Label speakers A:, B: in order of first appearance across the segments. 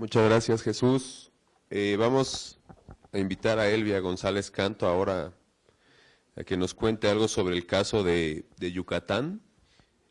A: Muchas gracias, Jesús. Vamos a invitar a Elvia González Canto ahora a que nos cuente algo sobre el caso de Yucatán.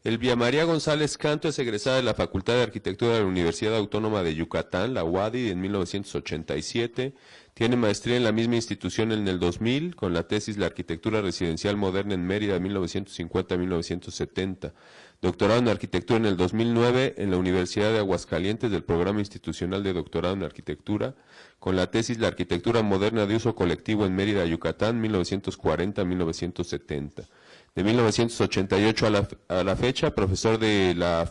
A: Elvia María González Canto es egresada de la Facultad de Arquitectura de la Universidad Autónoma de Yucatán, la UADY, en 1987. Tiene maestría en la misma institución en el 2000, con la tesis La Arquitectura Residencial Moderna en Mérida, 1950-1970. Doctorado en Arquitectura en el 2009 en la Universidad de Aguascalientes del Programa Institucional de Doctorado en Arquitectura, con la tesis La Arquitectura Moderna de Uso Colectivo en Mérida, Yucatán, 1940-1970. De 1988 a la fecha, profesor de la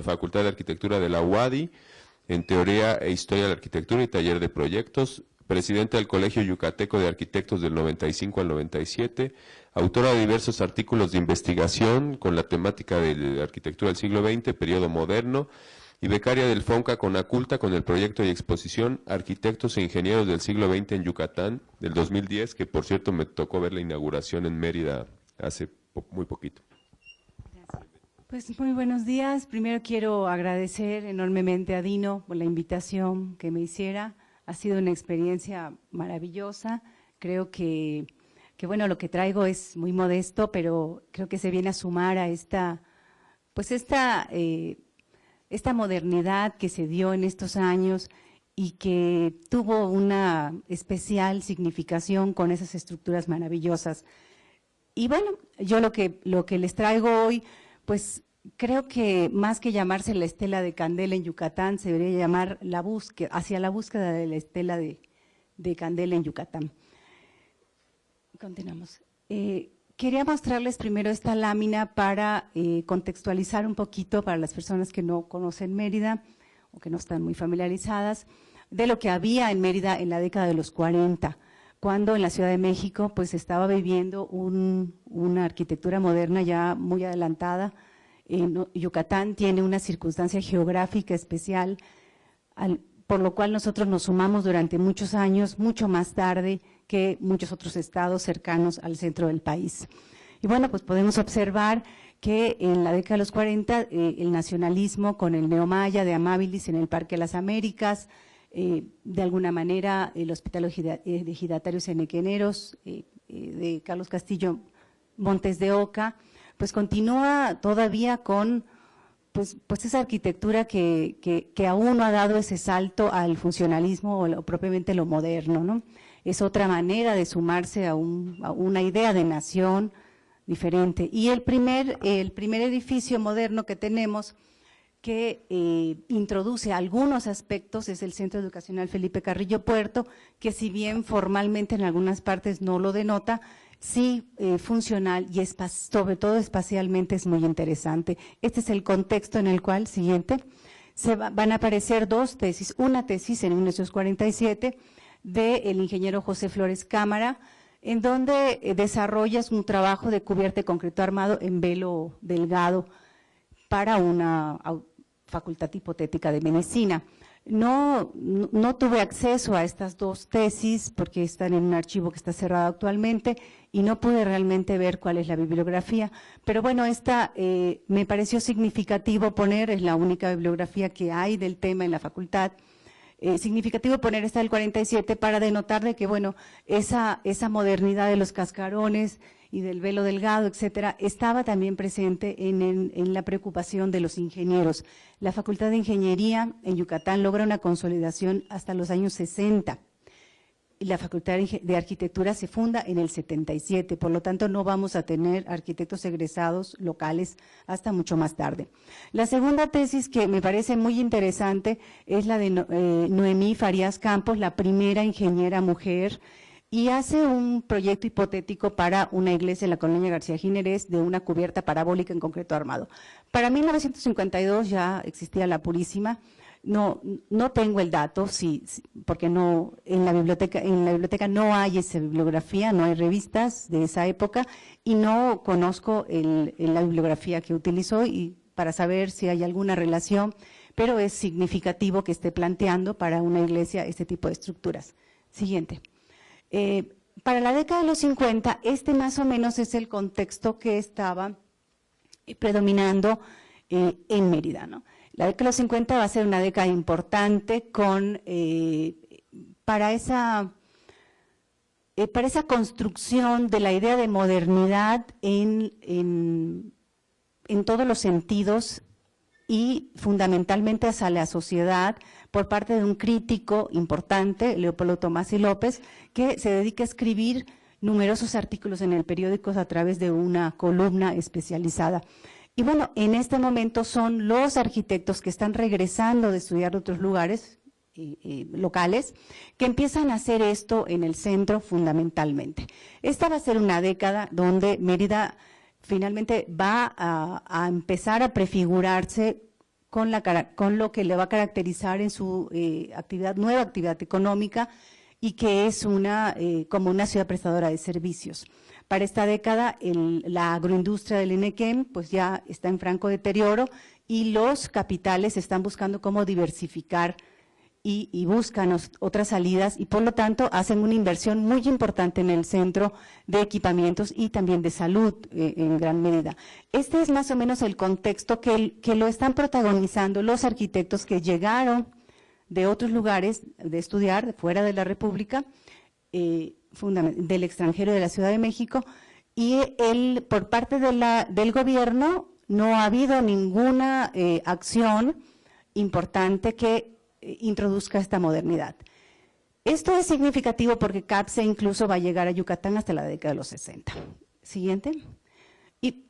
A: Facultad de Arquitectura de la UADY, en Teoría e Historia de la Arquitectura y Taller de Proyectos, presidente del Colegio Yucateco de Arquitectos del 95 al 97, autora de diversos artículos de investigación con la temática de la arquitectura del siglo XX, periodo moderno, y becaria del FONCA Conaculta con el proyecto y exposición Arquitectos e Ingenieros del siglo XX en Yucatán, del 2010, que por cierto me tocó ver la inauguración en Mérida hace muy poquito.
B: Pues muy buenos días. Primero quiero agradecer enormemente a Dino por la invitación que me hiciera. Ha sido una experiencia maravillosa. Creo que bueno, lo que traigo es muy modesto, pero creo que se viene a sumar a esta modernidad que se dio en estos años y que tuvo una especial significación con esas estructuras maravillosas. Y bueno, yo lo que les traigo hoy, pues creo que más que llamarse la estela de Candela en Yucatán, se debería llamar hacia la búsqueda de la estela de Candela en Yucatán. Continuamos. Quería mostrarles primero esta lámina para contextualizar un poquito para las personas que no conocen Mérida o que no están muy familiarizadas, de lo que había en Mérida en la década de los 40, cuando en la Ciudad de México pues estaba viviendo una arquitectura moderna ya muy adelantada. Yucatán tiene una circunstancia geográfica especial, por lo cual nosotros nos sumamos durante muchos años, mucho más tarde que muchos otros estados cercanos al centro del país. Y bueno, pues podemos observar que en la década de los 40 el nacionalismo con el Neomaya de Amábilis en el Parque de las Américas, de alguna manera el Hospital de Ejidatarios Enequeneros de Carlos Castillo Montes de Oca, pues continúa todavía con pues esa arquitectura que aún no ha dado ese salto al funcionalismo o propiamente lo moderno, ¿no? Es otra manera de sumarse a una idea de nación diferente. Y el primer edificio moderno que tenemos que introduce algunos aspectos es el Centro Educacional Felipe Carrillo Puerto, que si bien formalmente en algunas partes no lo denota, sí funcional y sobre todo espacialmente es muy interesante. Este es el contexto en el cual, siguiente, van a aparecer dos tesis, una tesis en 1947 del ingeniero José Flores Cámara, en donde desarrollas un trabajo de cubierta de concreto armado en velo delgado para una facultad hipotética de medicina. No tuve acceso a estas dos tesis porque están en un archivo que está cerrado actualmente y no pude realmente ver cuál es la bibliografía, pero bueno, esta me pareció significativo poner, es la única bibliografía que hay del tema en la facultad, significativo poner esta del 47 para denotar de que bueno, esa modernidad de los cascarones y del velo delgado, etcétera, estaba también presente en la preocupación de los ingenieros. La Facultad de Ingeniería en Yucatán logra una consolidación hasta los años 60. Y la Facultad de Arquitectura se funda en el 77, por lo tanto no vamos a tener arquitectos egresados locales hasta mucho más tarde. La segunda tesis que me parece muy interesante es la de Noemí Farías Campos, la primera ingeniera mujer, y hace un proyecto hipotético para una iglesia en la colonia García Ginerés de una cubierta parabólica en concreto armado. Para 1952 ya existía la Purísima. No tengo el dato, porque no en la biblioteca no hay esa bibliografía, no hay revistas de esa época y no conozco la bibliografía que utilizó y para saber si hay alguna relación, pero es significativo que esté planteando para una iglesia este tipo de estructuras. Siguiente. Para la década de los 50, este más o menos es el contexto que estaba predominando en Mérida, ¿no? La década de los 50 va a ser una década importante para esa construcción de la idea de modernidad en todos los sentidos y fundamentalmente hacia la sociedad por parte de un crítico importante, Leopoldo Tomás y López, que se dedica a escribir numerosos artículos en el periódico a través de una columna especializada. Y bueno, en este momento son los arquitectos que están regresando de estudiar de otros lugares locales, que empiezan a hacer esto en el centro fundamentalmente. Esta va a ser una década donde Mérida finalmente va a empezar a prefigurarse con lo que le va a caracterizar en su nueva actividad económica y que es como una ciudad prestadora de servicios. Para esta década, la agroindustria del Enequén pues ya está en franco deterioro y los capitales están buscando cómo diversificar y buscan otras salidas y por lo tanto hacen una inversión muy importante en el centro de equipamientos y también de salud en gran medida. Este es más o menos el contexto que lo están protagonizando los arquitectos que llegaron de otros lugares de estudiar, fuera de la República, del extranjero de la Ciudad de México, y por parte del gobierno no ha habido ninguna acción importante que introduzca esta modernidad. Esto es significativo porque CAPSE incluso va a llegar a Yucatán hasta la década de los 60. Siguiente.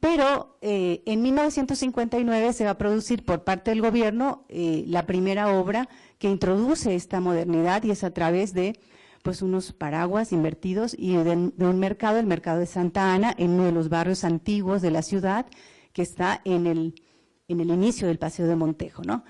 B: Pero en 1959 se va a producir por parte del gobierno la primera obra que introduce esta modernidad y es a través de pues unos paraguas invertidos y de un mercado, el mercado de Santa Ana, en uno de los barrios antiguos de la ciudad que está en el inicio del Paseo de Montejo, ¿no?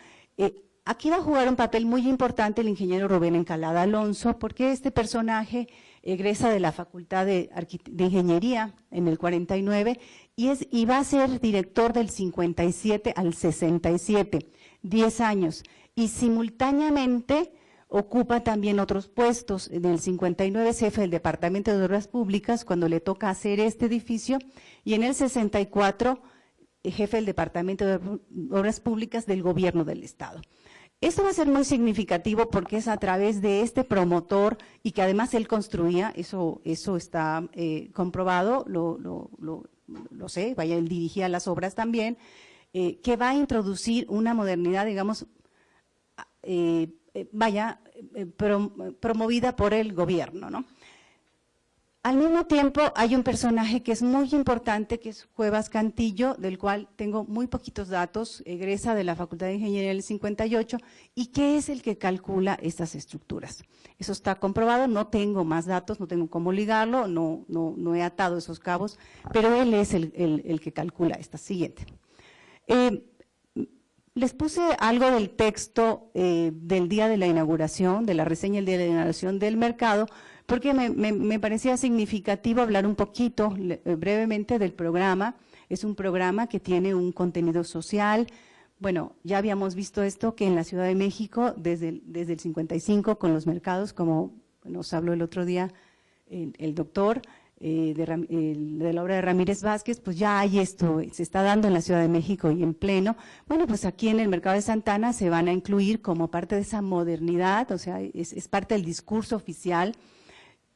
B: Aquí va a jugar un papel muy importante el ingeniero Rubén Encalada Alonso, porque este personaje egresa de la Facultad de Ingeniería en el 49 y va a ser director del 57 al 67, 10 años, y simultáneamente ocupa también otros puestos. En el 59 es jefe del Departamento de Obras Públicas cuando le toca hacer este edificio, y en el 64 jefe del Departamento de Obras Públicas del Gobierno del Estado. Esto va a ser muy significativo porque es a través de este promotor y que además él construía, eso está comprobado, lo sé, vaya, él dirigía las obras también, que va a introducir una modernidad, digamos, promovida por el gobierno, ¿no? Al mismo tiempo hay un personaje que es muy importante, que es Cuevas Cantillo, del cual tengo muy poquitos datos, egresa de la Facultad de Ingeniería en el 58, y que es el que calcula estas estructuras. Eso está comprobado, no tengo más datos, no tengo cómo ligarlo, no he atado esos cabos, pero él es el que calcula esta. Siguiente. Les puse algo del texto del día de la inauguración, de la reseña del día de la inauguración del mercado, porque me parecía significativo hablar un poquito brevemente del programa. Es un programa que tiene un contenido social. Bueno, ya habíamos visto esto, que en la Ciudad de México, desde el 55, con los mercados, como nos habló el otro día el doctor, de la obra de Ramírez Vázquez, pues ya hay esto, se está dando en la Ciudad de México y en pleno. Bueno, pues aquí en el mercado de Santa Ana se van a incluir como parte de esa modernidad, o sea, es parte del discurso oficial,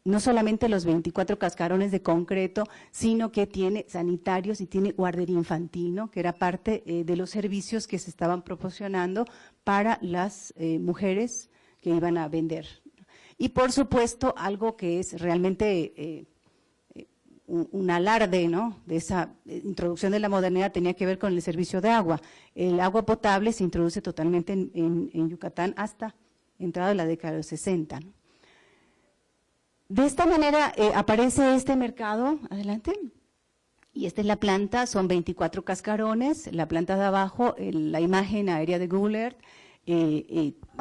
B: no solamente los 24 cascarones de concreto, sino que tiene sanitarios y tiene guardería infantil, ¿no? Que era parte de los servicios que se estaban proporcionando para las mujeres que iban a vender. Y por supuesto, algo que es realmente un alarde, ¿no?, de esa introducción de la modernidad tenía que ver con el servicio de agua. El agua potable se introduce totalmente en Yucatán hasta entrada de la década de los 60, ¿no? De esta manera aparece este mercado, adelante, y esta es la planta, son 24 cascarones, la planta de abajo, la imagen aérea de Google Earth,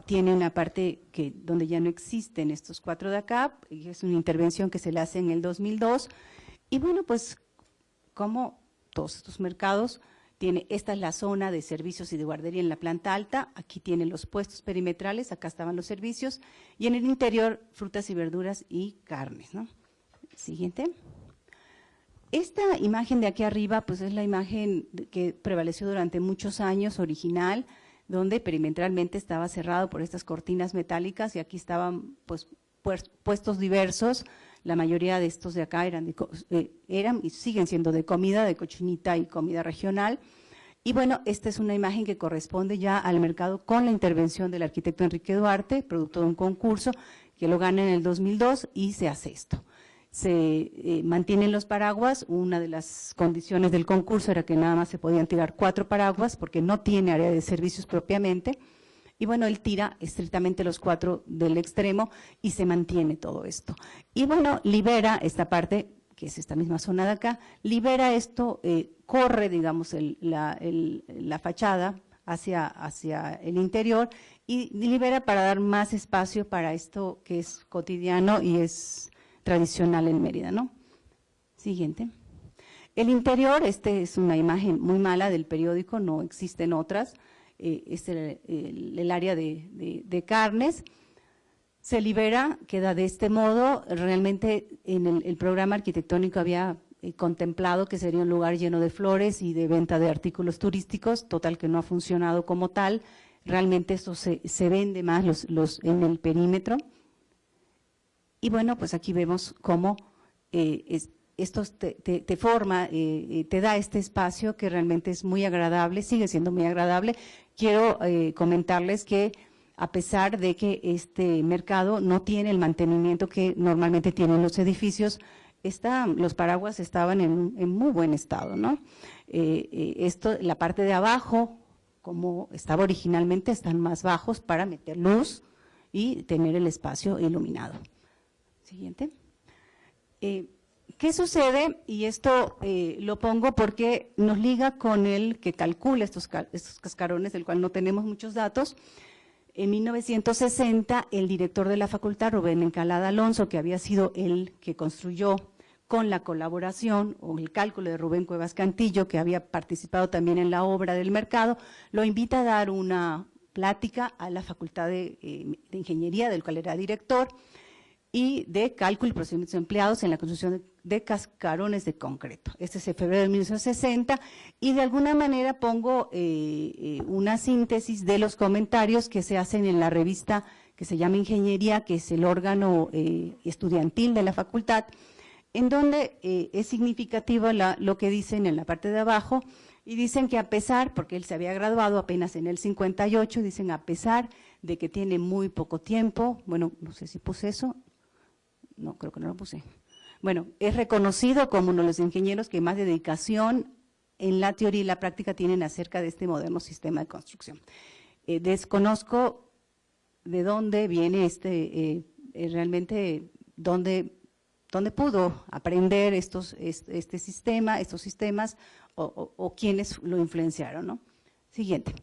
B: tiene una parte donde ya no existen estos 4 de acá, y es una intervención que se le hace en el 2002, y bueno, pues como todos estos mercados, esta es la zona de servicios y de guardería en la planta alta, aquí tienen los puestos perimetrales, acá estaban los servicios, y en el interior frutas y verduras y carnes, ¿no? Siguiente. Esta imagen de aquí arriba, pues es la imagen que prevaleció durante muchos años, original, donde perimetralmente estaba cerrado por estas cortinas metálicas y aquí estaban pues puestos diversos. La mayoría de estos de acá eran y siguen siendo de comida, de cochinita y comida regional. Y bueno, esta es una imagen que corresponde ya al mercado con la intervención del arquitecto Enrique Duarte, producto de un concurso que lo gana en el 2002 y se hace esto. Se mantienen los paraguas. Una de las condiciones del concurso era que nada más se podían tirar 4 paraguas porque no tiene área de servicios propiamente. Y bueno, él tira estrictamente los 4 del extremo y se mantiene todo esto. Y bueno, libera esta parte, que es esta misma zona de acá, libera esto, corre, digamos, la fachada hacia el interior y libera para dar más espacio para esto que es cotidiano y es tradicional en Mérida, ¿no? Siguiente. El interior, es una imagen muy mala del periódico, no existen otras. Es el área de carnes, se libera, queda de este modo. Realmente en el programa arquitectónico había contemplado que sería un lugar lleno de flores y de venta de artículos turísticos, total que no ha funcionado como tal. Realmente eso se vende más en el perímetro. Y bueno, pues aquí vemos cómo esto te forma, te da este espacio que realmente es muy agradable, sigue siendo muy agradable. Quiero comentarles que a pesar de que este mercado no tiene el mantenimiento que normalmente tienen los edificios, los paraguas estaban en muy buen estado, ¿no? La parte de abajo, como estaba originalmente, están más bajos para meter luz y tener el espacio iluminado. Siguiente. ¿Qué sucede? Y esto lo pongo porque nos liga con el que calcula estos cascarones, del cual no tenemos muchos datos. En 1960, el director de la facultad, Rubén Encalada Alonso, que había sido el que construyó con la colaboración o el cálculo de Rubén Cuevas Cantillo, que había participado también en la obra del mercado, lo invita a dar una plática a la Facultad de Ingeniería, del cual era director, y de cálculo y procedimientos empleados en la construcción de cascarones de concreto. Este es en febrero de 1960 y de alguna manera pongo una síntesis de los comentarios que se hacen en la revista que se llama Ingeniería, que es el órgano estudiantil de la facultad, en donde es significativo lo que dicen en la parte de abajo, y dicen que a pesar, porque él se había graduado apenas en el 58, dicen a pesar de que tiene muy poco tiempo, bueno, no sé si puse eso, no, creo que no lo puse. Bueno, es reconocido como uno de los ingenieros que más dedicación en la teoría y la práctica tienen acerca de este moderno sistema de construcción. Desconozco de dónde viene realmente, dónde pudo aprender estos sistemas o quiénes lo influenciaron, ¿no? Siguiente.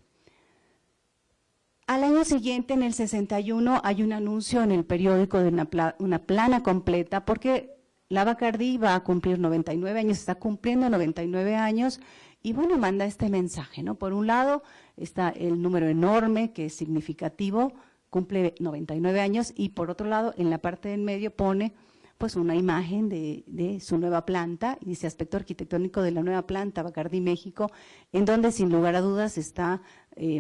B: Al año siguiente, en el 61, hay un anuncio en el periódico de una plana completa, porque la Bacardí va a cumplir 99 años, está cumpliendo 99 años, y bueno, manda este mensaje, ¿no? Por un lado está el número enorme, que es significativo, cumple 99 años, y por otro lado, en la parte del medio pone pues una imagen de su nueva planta, y dice aspecto arquitectónico de la nueva planta Bacardí México, en donde sin lugar a dudas está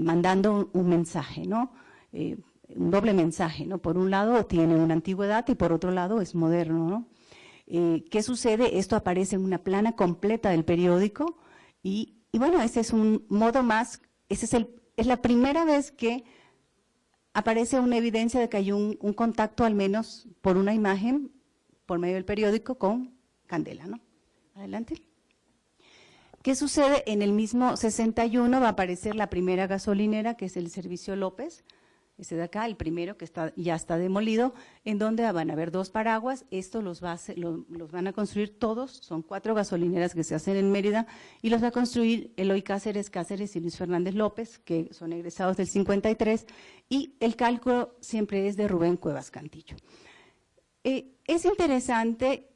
B: mandando un mensaje, ¿no? Un doble mensaje, ¿no? Por un lado tiene una antigüedad y por otro lado es moderno, ¿no? ¿Qué sucede? Esto aparece en una plana completa del periódico y bueno, ese es un modo más, es la primera vez que aparece una evidencia de que hay un contacto al menos por una imagen por medio del periódico con candela, ¿no? Adelante. ¿Qué sucede? En el mismo 61 va a aparecer la primera gasolinera, que es el Servicio López, ese de acá, el primero que ya está demolido, en donde van a haber 2 paraguas. Estos los van a construir todos, son 4 gasolineras que se hacen en Mérida, y los va a construir Eloy Cáceres y Luis Fernández López, que son egresados del 53, y el cálculo siempre es de Rubén Cuevas Cantillo. Es interesante,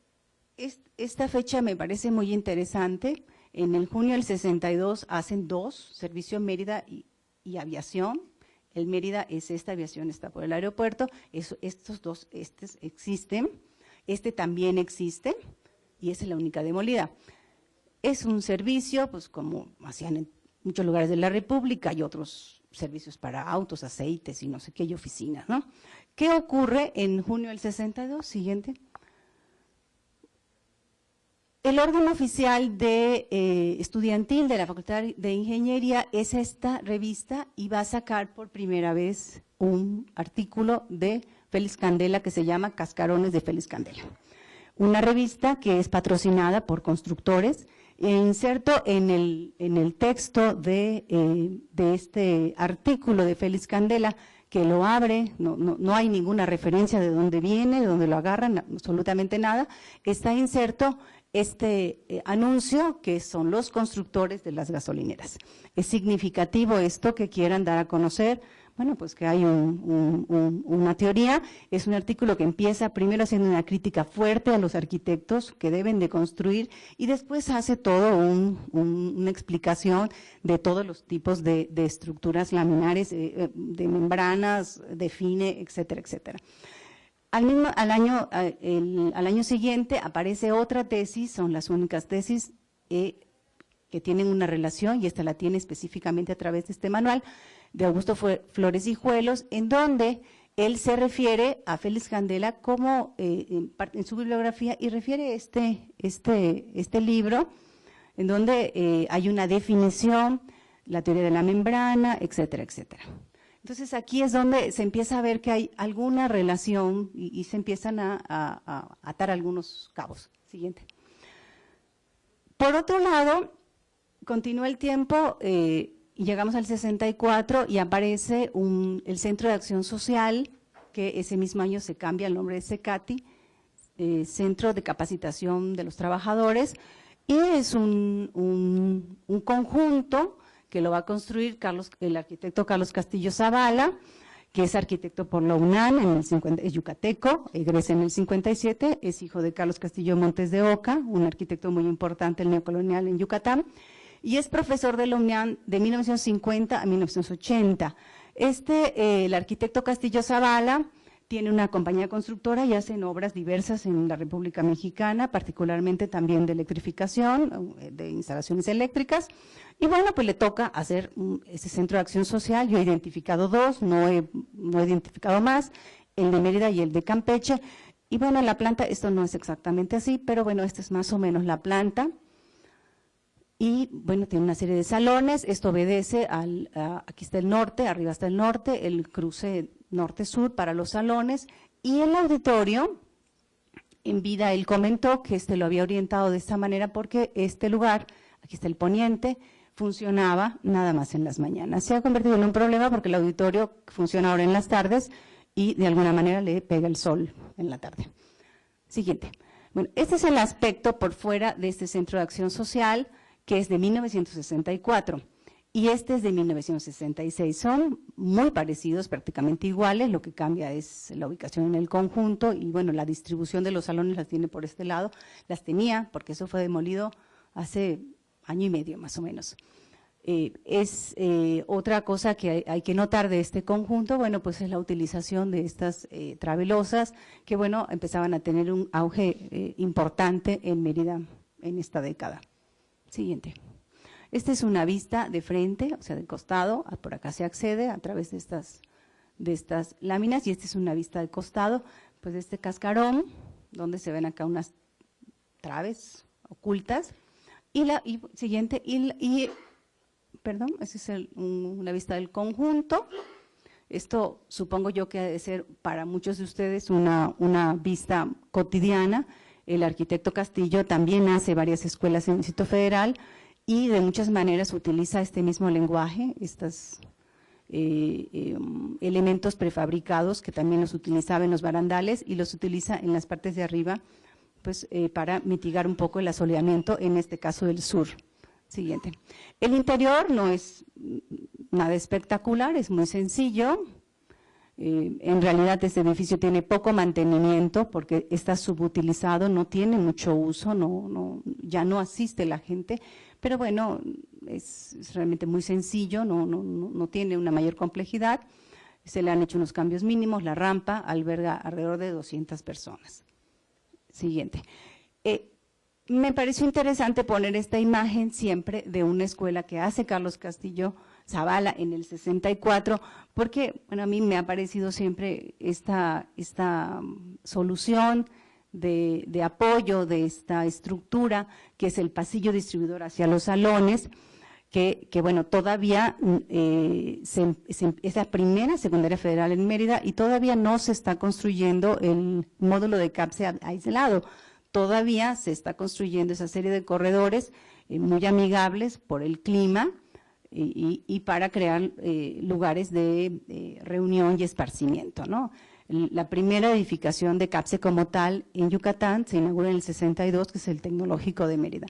B: esta fecha me parece muy interesante. En el junio del 62 hacen 2, Servicio Mérida y Aviación. El Mérida es esta, Aviación está por el aeropuerto, estos dos existen, este también existe y esa es la única demolida. Es un servicio, pues como hacían en muchos lugares de la República y otros servicios para autos, aceites y no sé qué, y oficinas, ¿no? ¿Qué ocurre en junio del 62? Siguiente. El órgano oficial de estudiantil de la Facultad de Ingeniería es esta revista y va a sacar por primera vez un artículo de Félix Candela que se llama Cascarones de Félix Candela. Una revista que es patrocinada por constructores. E inserto en el texto de este artículo de Félix Candela, que lo abre, no hay ninguna referencia de dónde viene, de dónde lo agarran, absolutamente nada, está inserto este anuncio que son los constructores de las gasolineras. Es significativo esto que quieran dar a conocer. Bueno, pues que hay una teoría, es un artículo que empieza primero haciendo una crítica fuerte a los arquitectos que deben de construir y después hace todo una explicación de todos los tipos de estructuras laminares, de membranas, define, etcétera, etcétera. Al año siguiente aparece otra tesis, son las únicas tesis que tienen una relación, y esta la tiene específicamente a través de este manual, de Augusto Flores Hijuelos, en donde él se refiere a Félix Candela como en su bibliografía y refiere este libro, en donde hay una definición, la teoría de la membrana, etcétera, etcétera. Entonces aquí es donde se empieza a ver que hay alguna relación y se empiezan a atar algunos cabos. Siguiente. Por otro lado, continúa el tiempo, y llegamos al 64 y aparece el Centro de Acción Social, que ese mismo año se cambia el nombre de CECATI, Centro de Capacitación de los Trabajadores, y es un conjunto que lo va a construir el arquitecto Carlos Castillo Zavala, que es arquitecto por la UNAM, es yucateco, egresa en el 57, es hijo de Carlos Castillo Montes de Oca, un arquitecto muy importante, el neocolonial en Yucatán, y es profesor de la UNAM de 1950 a 1980. El arquitecto Castillo Zavala tiene una compañía constructora y hacen obras diversas en la República Mexicana, particularmente también de electrificación, de instalaciones eléctricas, y bueno, pues le toca hacer ese centro de acción social. Yo he identificado dos, no he identificado más, el de Mérida y el de Campeche, y bueno, la planta, esto no es exactamente así, pero bueno, esta es más o menos la planta. Y bueno, tiene una serie de salones, esto obedece aquí está el norte, arriba está el norte, el cruce norte-sur para los salones, y el auditorio, en vida él comentó que lo había orientado de esta manera porque este lugar, aquí está el poniente, funcionaba nada más en las mañanas. Se ha convertido en un problema porque el auditorio funciona ahora en las tardes y de alguna manera le pega el sol en la tarde. Siguiente. Bueno, este es el aspecto por fuera de este Centro de Acción Social, que es de 1964, y este es de 1966. Son muy parecidos, prácticamente iguales, lo que cambia es la ubicación en el conjunto, y bueno, la distribución de los salones las tiene por este lado, las tenía, porque eso fue demolido hace año y medio más o menos. Otra cosa que hay que notar de este conjunto, bueno, pues es la utilización de estas travelosas, que bueno, empezaban a tener un auge importante en Mérida en esta década. Siguiente. Esta es una vista de frente, o sea, de costado, por acá se accede a través de estas láminas, y esta es una vista de costado, pues de este cascarón, donde se ven acá unas traves ocultas, siguiente, perdón, esa es una vista del conjunto. Esto supongo yo que ha de ser para muchos de ustedes una vista cotidiana. El arquitecto Castillo también hace varias escuelas en el Distrito Federal y de muchas maneras utiliza este mismo lenguaje, estos elementos prefabricados que también los utilizaba en los barandales y los utiliza en las partes de arriba, pues para mitigar un poco el asoleamiento, en este caso del sur. Siguiente. El interior no es nada espectacular, es muy sencillo. En realidad este edificio tiene poco mantenimiento porque está subutilizado, no tiene mucho uso, ya no asiste la gente, pero bueno, es realmente muy sencillo, no tiene una mayor complejidad. Se le han hecho unos cambios mínimos, la rampa alberga alrededor de 200 personas. Siguiente. Me pareció interesante poner esta imagen siempre de una escuela que hace Carlos Castillo Zavala en el 64, porque bueno, a mí me ha parecido siempre esta solución de apoyo de esta estructura, que es el pasillo distribuidor hacia los salones, que bueno, todavía es la primera secundaria federal en Mérida y todavía no se está construyendo el módulo de CAPSE aislado, todavía se está construyendo esa serie de corredores muy amigables por el clima y para crear lugares de reunión y esparcimiento, ¿no? La primera edificación de CAPSE como tal en Yucatán se inaugura en el 62, que es el Tecnológico de Mérida,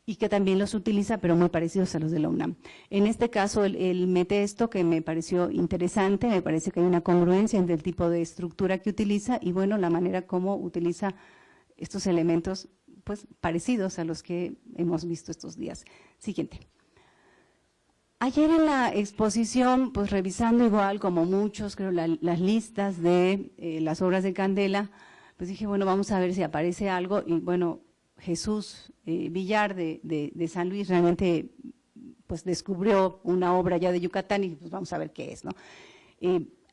B: y que también los utiliza, pero muy parecidos a los de la UNAM. En este caso, él mete esto que me pareció interesante, me parece que hay una congruencia entre el tipo de estructura que utiliza y, bueno, la manera como utiliza estos elementos, pues, parecidos a los que hemos visto estos días. Siguiente. Ayer en la exposición, pues revisando igual como muchos, creo, las listas de las obras de Candela, pues dije, bueno, vamos a ver si aparece algo, y bueno, Jesús Villar de San Luis realmente pues descubrió una obra ya de Yucatán y pues vamos a ver qué es, ¿no?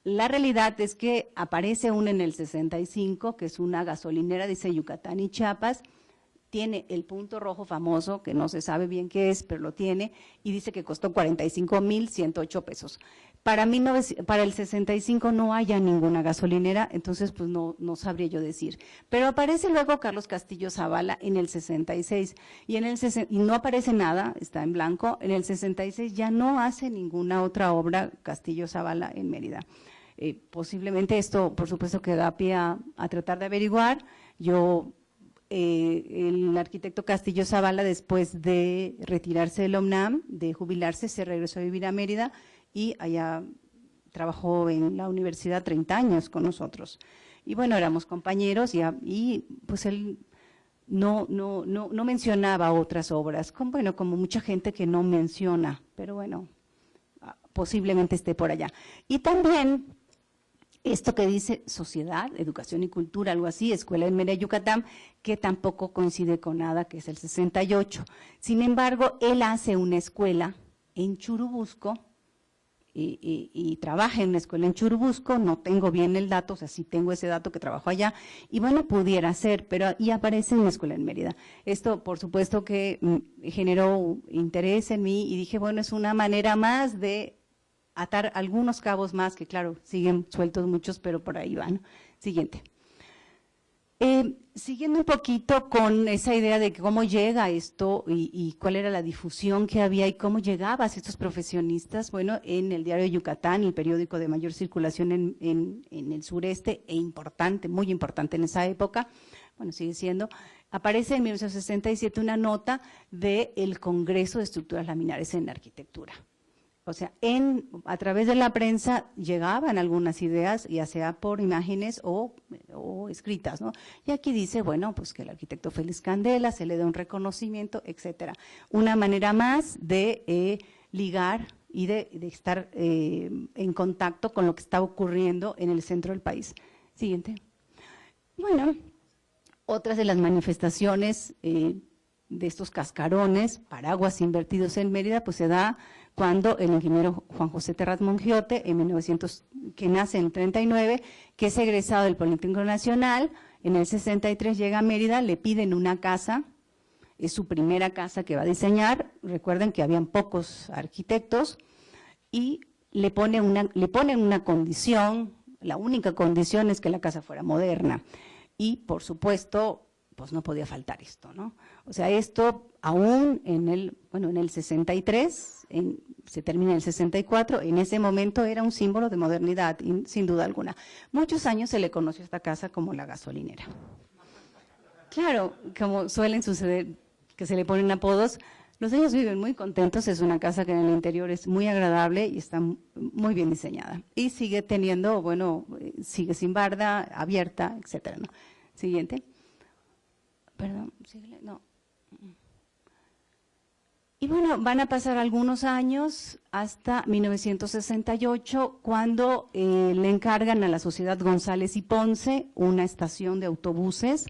B: La realidad es que aparece una en el 65, que es una gasolinera, dice Yucatán y Chiapas, tiene el punto rojo famoso, que no se sabe bien qué es, pero lo tiene, y dice que costó 45,108 pesos. Para el 65 no haya ninguna gasolinera, entonces pues no sabría yo decir. Pero aparece luego Carlos Castillo Zavala en el 66, y no aparece nada, está en blanco. En el 66 ya no hace ninguna otra obra Castillo Zavala en Mérida. Posiblemente esto, por supuesto, que da pie a tratar de averiguar. El arquitecto Castillo Zavala, después de retirarse del UNAM, de jubilarse, se regresó a vivir a Mérida y allá trabajó en la universidad 30 años con nosotros. Y bueno, éramos compañeros y pues él no mencionaba otras obras, como mucha gente que no menciona, pero bueno, posiblemente esté por allá. Y también esto que dice Sociedad, Educación y Cultura, algo así, Escuela de Mérida, Yucatán, que tampoco coincide con nada, que es el 68. Sin embargo, él hace una escuela en Churubusco y trabaja en una escuela en Churubusco, no tengo bien el dato, o sea, sí tengo ese dato que trabajó allá, y bueno, pudiera ser, y aparece en la escuela en Mérida. Esto, por supuesto, que generó interés en mí y dije, bueno, es una manera más de atar algunos cabos más, que claro, siguen sueltos muchos, pero por ahí van. Siguiente. Siguiendo un poquito con esa idea de cómo llega esto y cuál era la difusión que había y cómo llegabas a estos profesionistas, bueno, en el Diario de Yucatán, el periódico de mayor circulación en el sureste, e importante, muy importante en esa época, bueno, sigue siendo, aparece en 1967 una nota del Congreso de Estructuras Laminares en Arquitectura. O sea, a través de la prensa llegaban algunas ideas, ya sea por imágenes o escritas, ¿no? Y aquí dice, bueno, pues que el arquitecto Félix Candela se le dé un reconocimiento, etcétera. Una manera más de ligar y de estar en contacto con lo que está ocurriendo en el centro del país. Siguiente. Bueno, otras de las manifestaciones de estos cascarones, paraguas invertidos en Mérida, pues se da cuando el ingeniero Juan José Terrat Mongiote, que nace en 39, que es egresado del Politécnico Nacional, en el 63 llega a Mérida, le piden una casa, es su primera casa que va a diseñar, recuerden que habían pocos arquitectos, y le ponen una condición, la única condición es que la casa fuera moderna, y por supuesto, pues no podía faltar esto, ¿no? O sea, esto aún en el 63, se termina en el 64, en ese momento era un símbolo de modernidad, sin duda alguna. Muchos años se le conoció a esta casa como la gasolinera. Claro, como suelen suceder, que se le ponen apodos, los niños viven muy contentos, es una casa que en el interior es muy agradable y está muy bien diseñada. Y sigue teniendo, bueno, sigue sin barda, abierta, etcétera, ¿no? Siguiente. Perdón, síguele, no. Y bueno, van a pasar algunos años hasta 1968, cuando le encargan a la Sociedad González y Ponce una estación de autobuses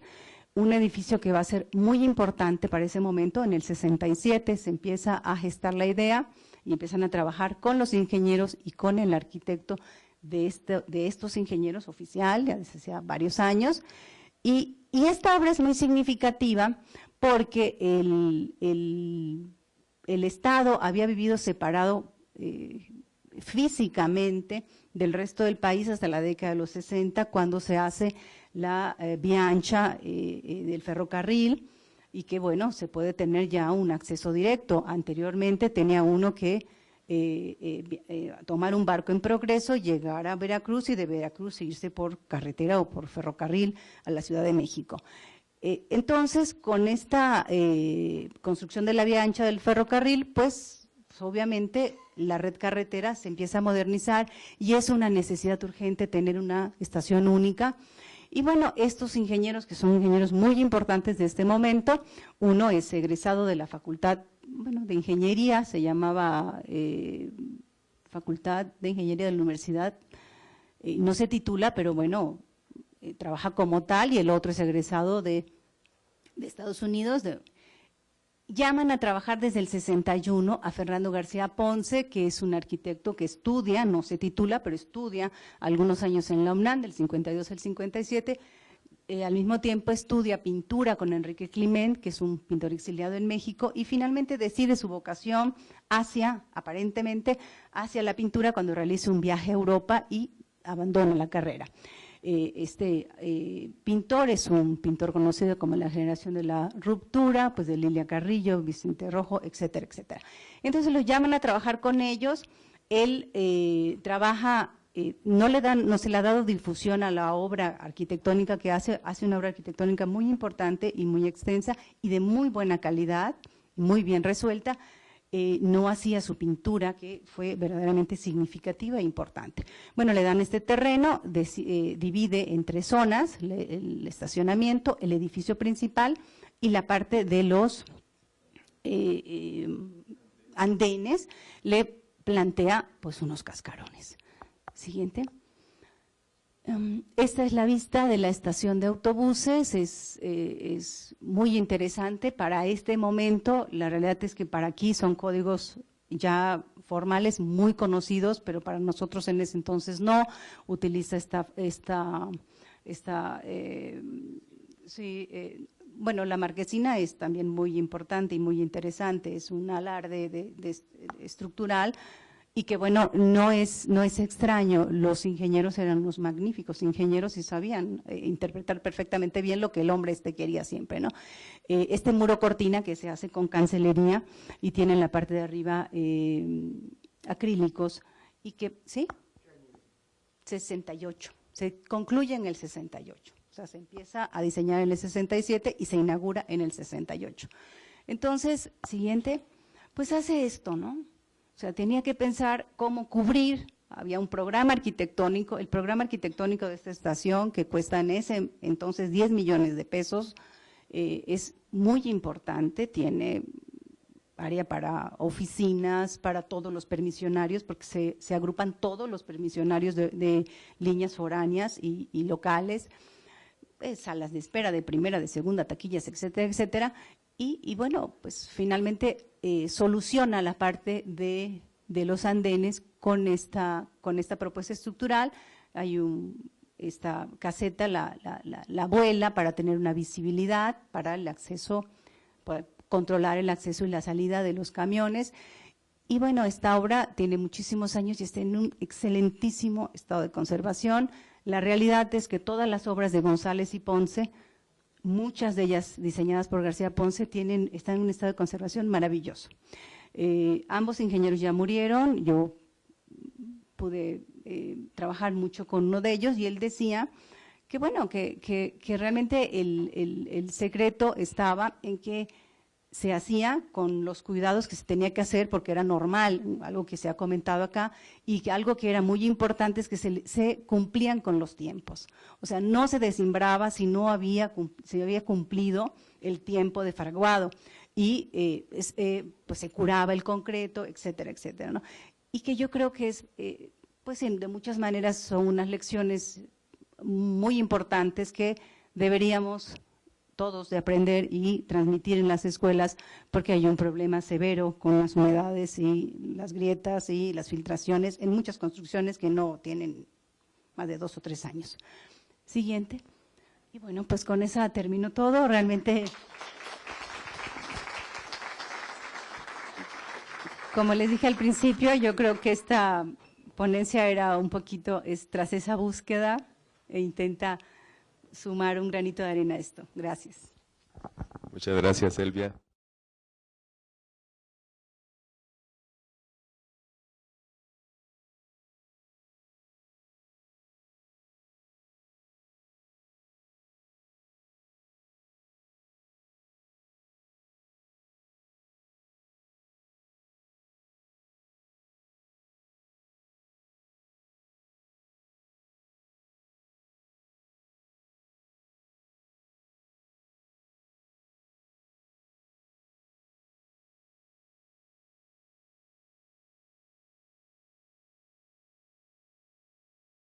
B: un edificio que va a ser muy importante para ese momento. En el 67 se empieza a gestar la idea y empiezan a trabajar con los ingenieros y con el arquitecto de estos ingenieros oficial, ya desde hace varios años. Y esta obra es muy significativa porque el Estado había vivido separado físicamente del resto del país hasta la década de los 60, cuando se hace la vía ancha del ferrocarril, y que, bueno, se puede tener ya un acceso directo. Anteriormente tenía uno que tomar un barco en Progreso, llegar a Veracruz y de Veracruz irse por carretera o por ferrocarril a la Ciudad de México. Entonces, con esta construcción de la vía ancha del ferrocarril, pues obviamente la red carretera se empieza a modernizar y es una necesidad urgente tener una estación única. Y bueno, estos ingenieros, que son ingenieros muy importantes de este momento, uno es egresado de la Facultad, bueno, de Ingeniería, se llamaba Facultad de Ingeniería de la Universidad, no se titula, pero bueno, trabaja como tal, y el otro es egresado de Estados Unidos. Llaman a trabajar desde el 61 a Fernando García Ponce, que es un arquitecto que estudia, no se titula, pero estudia algunos años en la UNAM, del 52 al 57, al mismo tiempo estudia pintura con Enrique Climent, que es un pintor exiliado en México, y finalmente decide su vocación aparentemente, hacia la pintura cuando realiza un viaje a Europa y abandona la carrera. Pintor es un pintor conocido como la generación de la ruptura, pues de Lilia Carrillo, Vicente Rojo, etcétera, etcétera. Entonces lo llaman a trabajar con ellos. Él trabaja, no se le ha dado difusión a la obra arquitectónica que hace una obra arquitectónica muy importante y muy extensa y de muy buena calidad, muy bien resuelta. No hacía su pintura, que fue verdaderamente significativa e importante. Bueno, le dan este terreno, divide en 3 zonas, el estacionamiento, el edificio principal y la parte de los andenes. Le plantea pues unos cascarones. Siguiente. Esta es la vista de la estación de autobuses, es muy interesante para este momento. La realidad es que para aquí son códigos ya formales muy conocidos, pero para nosotros en ese entonces no. Utiliza bueno, la marquesina es también muy importante y muy interesante, es un alarde estructural. Y que, bueno, no es extraño, los ingenieros eran unos magníficos ingenieros y sabían interpretar perfectamente bien lo que el hombre quería siempre, ¿no? Este muro cortina que se hace con cancelería y tiene en la parte de arriba acrílicos, y que, ¿sí? 68, se concluye en el 68, o sea, se empieza a diseñar en el 67 y se inaugura en el 68. Entonces, siguiente, pues hace esto, ¿no? O sea, tenía que pensar cómo cubrir, había un programa arquitectónico, el programa arquitectónico de esta estación, que cuesta en ese entonces 10 millones de pesos, es muy importante, tiene área para oficinas, para todos los permisionarios, porque se agrupan todos los permisionarios de líneas foráneas y locales, salas de espera de primera, de segunda, taquillas, etcétera, etcétera. Y bueno, pues finalmente soluciona la parte de los andenes con esta propuesta estructural. Hay esta caseta, la vuela para tener una visibilidad, para el acceso, para controlar el acceso y la salida de los camiones. Y bueno, esta obra tiene muchísimos años y está en un excelentísimo estado de conservación. La realidad es que todas las obras de González y Ponce, muchas de ellas diseñadas por García Ponce, están en un estado de conservación maravilloso. Ambos ingenieros ya murieron, yo pude trabajar mucho con uno de ellos y él decía que bueno, que realmente el secreto estaba en que se hacía con los cuidados que se tenía que hacer, porque era normal, algo que se ha comentado acá, y que algo que era muy importante es que se cumplían con los tiempos. O sea, no se desimbraba si no se había cumplido el tiempo de fraguado, y pues se curaba el concreto, etcétera, etcétera, ¿no? Y que yo creo que pues de muchas maneras son unas lecciones muy importantes que deberíamos todos de aprender y transmitir en las escuelas, porque hay un problema severo con las humedades y las grietas y las filtraciones en muchas construcciones que no tienen más de 2 o 3 años. Siguiente. Y bueno, pues con esa termino todo. Realmente, como les dije al principio, yo creo que esta ponencia era un poquito tras esa búsqueda e intenta sumar un granito de arena a esto. Gracias.
A: Muchas gracias, Elvia.